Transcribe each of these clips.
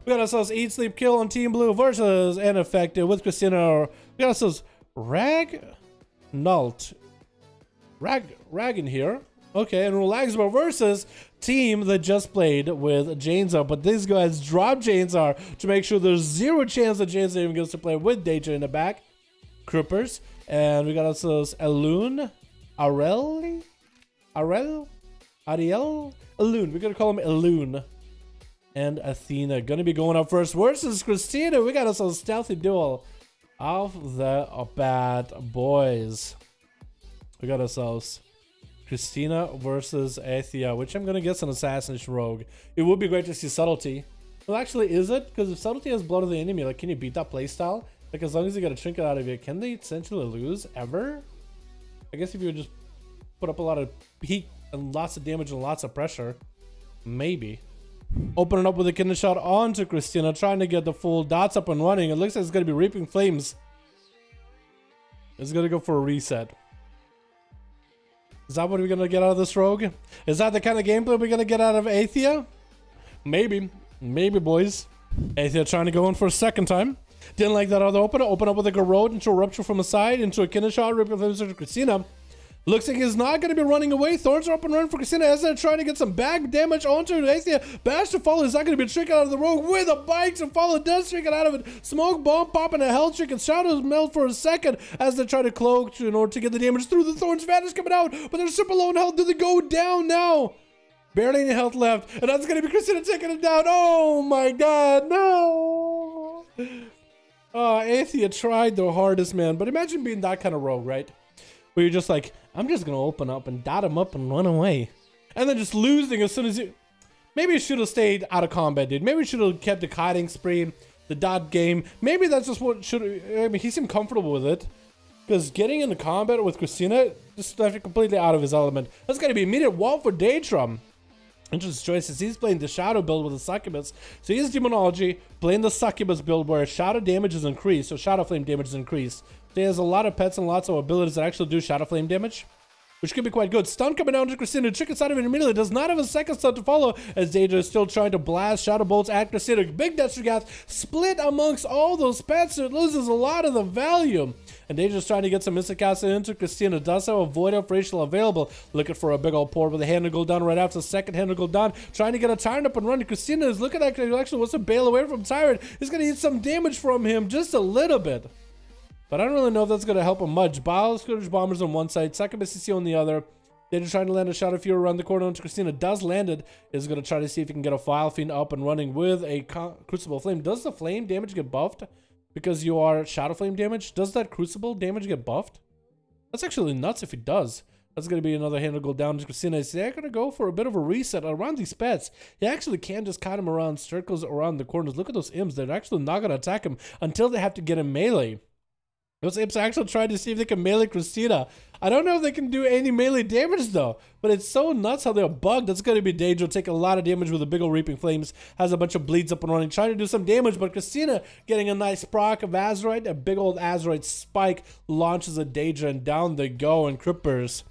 We got ourselves Eat, Sleep, Kill on Team Blue versus Ineffective with Christina. We got ourselves Ragnalt. Rag in here. Okay, and Relaxable versus team that just played with Janezar. But these guys dropped Janezar to make sure there's zero chance that Janezar even gets to play with Danger in the back. Crippers. And we got ourselves Alun. Ariel? Alun. We're gonna call him Alun. And Athena gonna be going up first versus Christina. We got ourselves Stealthy Duel of the bad boys. We got ourselves Christina versus Athea, which I'm gonna guess an Assassination Rogue. It would be great to see Subtlety. Well, actually, is it? Because if Subtlety has Blood of the Enemy, like, can you beat that playstyle? Like, as long as you get a trinket out of it, can they essentially lose ever? I guess if you would just put up a lot of heat and lots of damage and lots of pressure, maybe. Opening up with a kidney shot onto Christina, trying to get the full dots up and running. It looks like it's gonna be Reaping Flames. It's gonna go for a reset. Is that what we're gonna get out of this rogue? Is that the kind of gameplay we're gonna get out of Athea? Maybe. Maybe, boys. Athea trying to go in for a second time. Didn't like that other opener. Open up with a Garrote into a Rupture from a side, into a kidney shot, Reaping Flames to Christina. Looks like he's not going to be running away. Thorns are up and running for Christina as they're trying to get some back damage onto Athea. Bash to follow is not going to be a trick out of the rogue with a bite to follow. Does trick it out of it. Smoke bomb popping a health trick and shadows melt for a second as they try to cloak in order to get the damage through. The Thorns Vanish coming out, but they're super low in health. Do they go down now? Barely any health left, and that's going to be Christina taking it down. Oh my god, no! Athea tried the hardest, man, but imagine being that kind of rogue, right? Where you're just like, I'm just gonna open up and dot him up and run away. And then just losing as soon as you... Maybe you should have stayed out of combat, dude. Maybe you should have kept the kiting spree, the dot game. Maybe that's just what should... I mean, he seemed comfortable with it. Because getting into combat with Christina just left it completely out of his element. That's gonna be immediate wall for Daedrum. Interesting choices. He's playing the Shadow build with the Succubus. So he's Demonology, playing the Succubus build where Shadow damage is increased, so Shadow Flame damage is increased. So he has a lot of pets and lots of abilities that actually do Shadow Flame damage, which could be quite good. Stun coming down to Christina. Trick inside of it immediately. Does not have a second stun to follow as Daedra is still trying to blast Shadow Bolts at Christina. Big Destrugath split amongst all those pets. So it loses a lot of the value. And Daedra's trying to get some Mystic Acid into Christina. Does have a Void of Racial available. Looking for a big old pour with a hand to go down right after the second hand to go down. Trying to get a Tyrant up and running. Christina is looking at actually wants to bail away from Tyrant. He's going to get some damage from him. Just a little bit. But I don't really know if that's going to help him much. Bile Scourge Bombers on one side. Succubus CC on the other. Daedra trying to land a Shadow Fury around the corner onto Christina. Does land it. Is going to try to see if he can get a File Fiend up and running with a Crucible Flame. Does the Flame damage get buffed? Because you are Shadow Flame damage? Does that Crucible damage get buffed? That's actually nuts if it does. That's going to be another hand to go down to Christina. They're going to go for a bit of a reset around these pets. You actually can just kite him around circles around the corners. Look at those imps. They're actually not going to attack him until they have to get him melee. Those imps are actually trying to see if they can melee Christina. I don't know if they can do any melee damage though, but it's so nuts how they're bugged. That's going to be Daedra take a lot of damage with a big old Reaping Flames. Has a bunch of bleeds up and running, trying to do some damage, but Christina getting a nice proc of Azeroth. A big old Azeroth spike launches a Daedra and down they go, and Crippers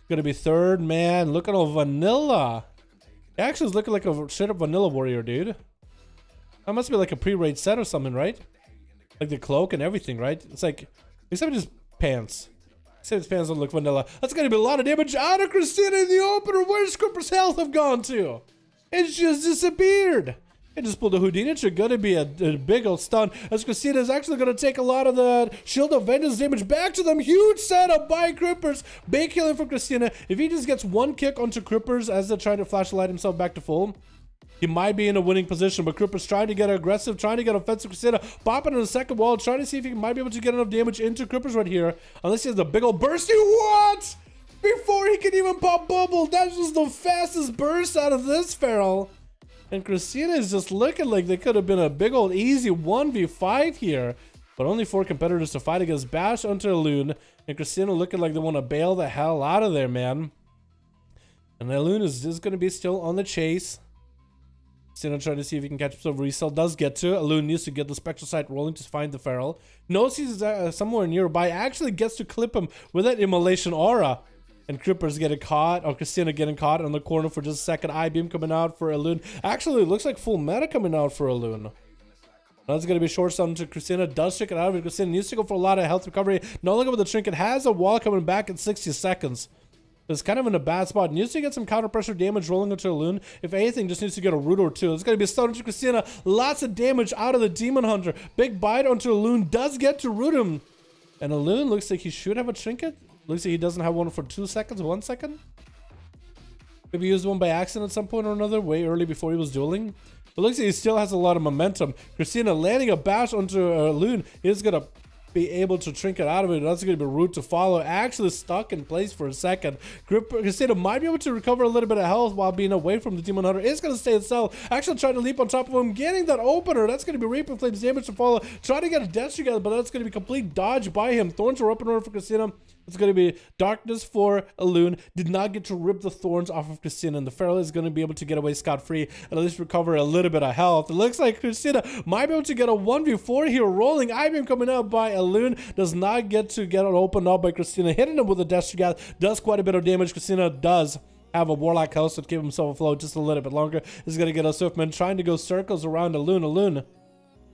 going to be third, man. Look at all vanilla. It actually is looking like a straight up vanilla warrior, dude. That must be like a pre-raid set or something, right? Like the cloak and everything, right? It's like, except his pants. Except his pants don't look vanilla. That's gonna be a lot of damage out of Christina in the opener. Where's Cripper's health have gone to? It's just disappeared. It just pulled a Houdini. It's gonna be a big old stun as Christina is actually gonna take a lot of the Shield of Vengeance damage back to them. Huge setup by Crippers. Big killing for Christina. If he just gets one kick onto Crippers as they're trying to flashlight himself back to full, he might be in a winning position, but Crippers trying to get aggressive, trying to get offensive. Christina popping on the second wall, trying to see if he might be able to get enough damage into Crippers right here. Unless he has a big old bursty. What? Before he can even pop bubble, that's just the fastest burst out of this feral. And Christina is just looking like they could have been a big old easy 1v5 here. But only 4 competitors to fight against Bash onto Loon. And Christina looking like they want to bail the hell out of there, man. And Loon is just going to be still on the chase. Christina trying to see if he can catch himself. Resell does get to. Loon needs to get the Spectral Sight rolling to find the feral. Knows he's somewhere nearby. Actually gets to clip him with that Immolation Aura. And Creeper's getting caught, or Christina getting caught in the corner for just a second. I-beam coming out for Elune. Actually, it looks like full meta coming out for Elune. That's going to be short stun to Christina. Does trinket out of it. Christina needs to go for a lot of health recovery. No longer with the trinket. Has a wall coming back in 60 seconds. It's kind of in a bad spot. Needs to get some counter pressure damage rolling into Elune. If anything, just needs to get a root or two. It's going to be a stun to Christina. Lots of damage out of the Demon Hunter. Big bite onto Elune. Does get to root him. And Elune looks like he should have a trinket. Looks like he doesn't have one for 2 seconds, 1 second. Maybe he used one by accident at some point or another, way early before he was dueling. But looks like he still has a lot of momentum. Christina landing a bash onto Elune. He's going to be able to trinket out of it. That's going to be a route to follow. Actually stuck in place for a second. Christina might be able to recover a little bit of health while being away from the Demon Hunter. It's going to stay itself. Actually trying to leap on top of him. Getting that opener. That's going to be Reaping Flames damage to follow. Trying to get a death together, but that's going to be complete dodge by him. Thorns are up and running for Christina. It's going to be Darkness for Elune. Did not get to rip the thorns off of Christina, and the Feral is going to be able to get away scot-free and at least recover a little bit of health. It looks like Christina might be able to get a 1v4 here. Rolling I-beam coming out by Elune. Does not get to get it opened up by Christina. Hitting him with a Death Shroud. Does quite a bit of damage. Christina does have a Warlock house to give himself a float just a little bit longer. Is going to get a Swiftman trying to go circles around Elune.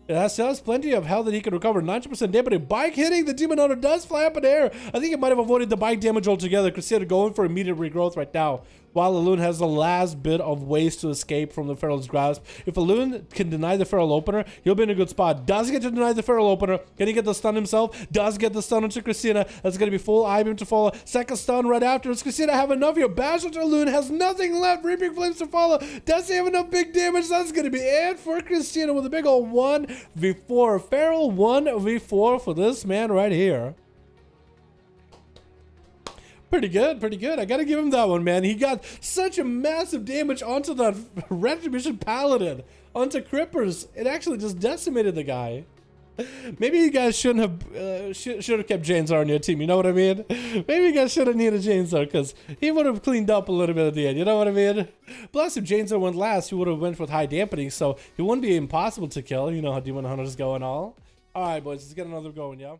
It has plenty of health that he can recover. 90% damage. Bike hitting the Demon Hunter does fly up in the air. I think it might have avoided the bike damage altogether. Christina going for immediate regrowth right now, while Elune has the last bit of ways to escape from the Feral's grasp. If Elune can deny the Feral opener, he'll be in a good spot. Does get to deny the Feral opener. Can he get the stun himself? Does get the stun onto Christina. That's going to be full I-beam to follow. Second stun right after. Does Christina have enough here? Bash onto Elune. Has nothing left. Reaping Flames to follow. Does he have enough big damage? That's going to be it for Christina with a big old 1v4. Feral 1v4 for this man right here. Pretty good, pretty good. I gotta give him that one, man. He got such a massive damage onto that Retribution Paladin, onto Crippers. It actually just decimated the guy. Maybe you guys shouldn't have should have kept Janesar on your team. You know what I mean? Maybe you guys should have needed Janesar because he would have cleaned up a little bit at the end. You know what I mean? Plus, if Janesar went last, he would have went with high dampening, so he wouldn't be impossible to kill. You know how Demon Hunters go and all. All right, boys, let's get another going, yeah.